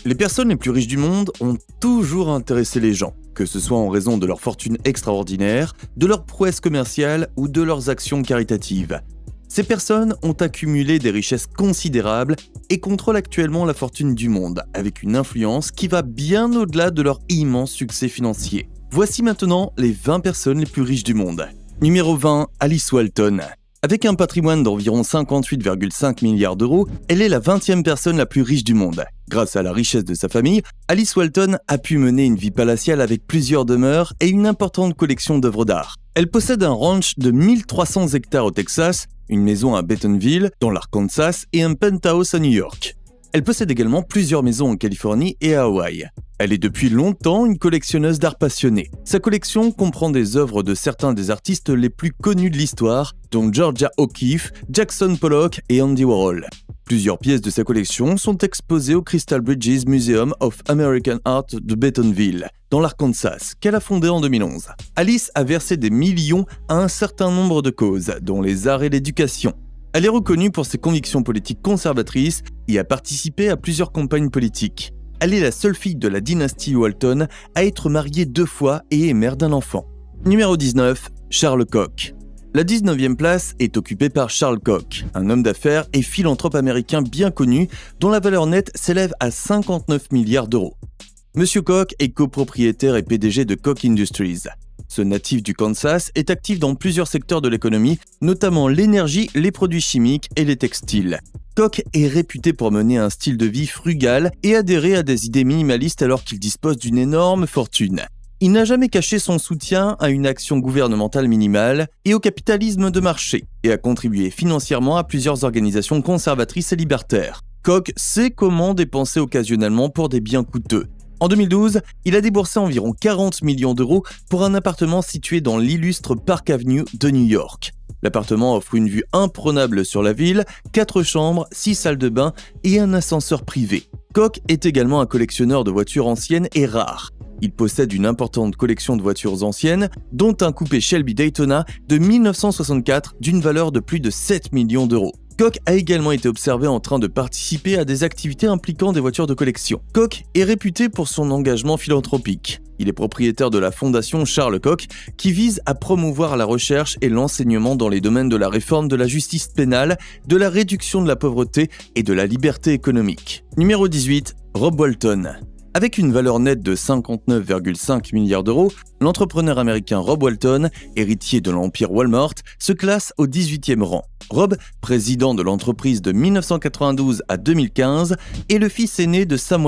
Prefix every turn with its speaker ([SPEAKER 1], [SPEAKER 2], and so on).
[SPEAKER 1] Les personnes les plus riches du monde ont toujours intéressé les gens, que ce soit en raison de leur fortune extraordinaire, de leur prouesse commerciale ou de leurs actions caritatives. Ces personnes ont accumulé des richesses considérables et contrôlent actuellement la fortune du monde, avec une influence qui va bien au-delà de leur immense succès financier. Voici maintenant les 20 personnes les plus riches du monde. Numéro 20, Alice Walton. Avec un patrimoine d'environ 58,5 milliards d'euros, elle est la 20e personne la plus riche du monde. Grâce à la richesse de sa famille, Alice Walton a pu mener une vie palatiale avec plusieurs demeures et une importante collection d'œuvres d'art. Elle possède un ranch de 1300 hectares au Texas, une maison à Bentonville, dans l'Arkansas, et un penthouse à New York. Elle possède également plusieurs maisons en Californie et à Hawaï. Elle est depuis longtemps une collectionneuse d'art passionnée. Sa collection comprend des œuvres de certains des artistes les plus connus de l'histoire, dont Georgia O'Keeffe, Jackson Pollock et Andy Warhol. Plusieurs pièces de sa collection sont exposées au Crystal Bridges Museum of American Art de Bentonville, dans l'Arkansas, qu'elle a fondé en 2011. Alice a versé des millions à un certain nombre de causes, dont les arts et l'éducation. Elle est reconnue pour ses convictions politiques conservatrices et a participé à plusieurs campagnes politiques. Elle est la seule fille de la dynastie Walton à être mariée 2 fois et est mère d'un enfant. Numéro 19, Charles Koch. La 19e place est occupée par Charles Koch, un homme d'affaires et philanthrope américain bien connu dont la valeur nette s'élève à 59 milliards d'euros. Monsieur Koch est copropriétaire et PDG de Koch Industries. Ce natif du Kansas est actif dans plusieurs secteurs de l'économie, notamment l'énergie, les produits chimiques et les textiles. Koch est réputé pour mener un style de vie frugal et adhérer à des idées minimalistes alors qu'il dispose d'une énorme fortune. Il n'a jamais caché son soutien à une action gouvernementale minimale et au capitalisme de marché, et a contribué financièrement à plusieurs organisations conservatrices et libertaires. Koch sait comment dépenser occasionnellement pour des biens coûteux. En 2012, il a déboursé environ 40 millions d'euros pour un appartement situé dans l'illustre Park Avenue de New York. L'appartement offre une vue imprenable sur la ville, 4 chambres, 6 salles de bain et un ascenseur privé. Koch est également un collectionneur de voitures anciennes et rares. Il possède une importante collection de voitures anciennes, dont un coupé Shelby Daytona de 1964 d'une valeur de plus de 7 millions d'euros. Koch a également été observé en train de participer à des activités impliquant des voitures de collection. Koch est réputé pour son engagement philanthropique. Il est propriétaire de la fondation Charles Koch, qui vise à promouvoir la recherche et l'enseignement dans les domaines de la réforme de la justice pénale, de la réduction de la pauvreté et de la liberté économique. Numéro 18, Rob Walton. Avec une valeur nette de 59,5 milliards d'euros, l'entrepreneur américain Rob Walton, héritier de l'empire Walmart, se classe au 18e rang. Rob, président de l'entreprise de 1992 à 2015, est le fils aîné de Sam